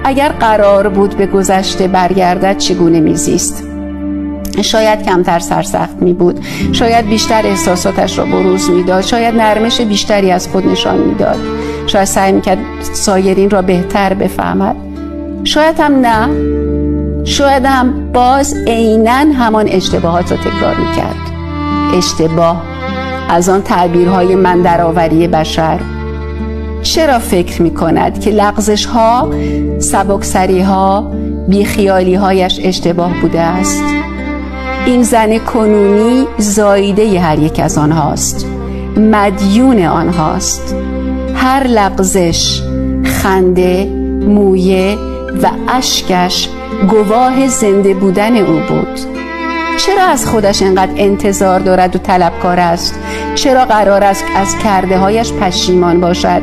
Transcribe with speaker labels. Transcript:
Speaker 1: اگر قرار بود به گذشته برگردد چگونه میزیست؟ شاید کمتر سرسخت می بود، شاید بیشتر احساساتش را بروز میداد، شاید نرمش بیشتری از خود نشان میداد، شاید سعی میکرد سایرین را بهتر بفهمد، شاید هم نه، شاید هم باز عیناً همان اشتباهات را تکرار میکرد. اشتباه از آن تعبیرهای من درآوری بشر. چرا فکر میکند که لغزش ها، سبکسری ها، بیخیالی هایش اشتباه بوده است؟ این زن کنونی زایده هر یک از آنهاست، مدیون آنهاست. هر لغزش، خنده، مویه و اشکش گواه زنده بودن او بود. چرا از خودش اینقدر انتظار دارد و طلبکار است؟ چرا قرار است از کرده هایش پشیمان باشد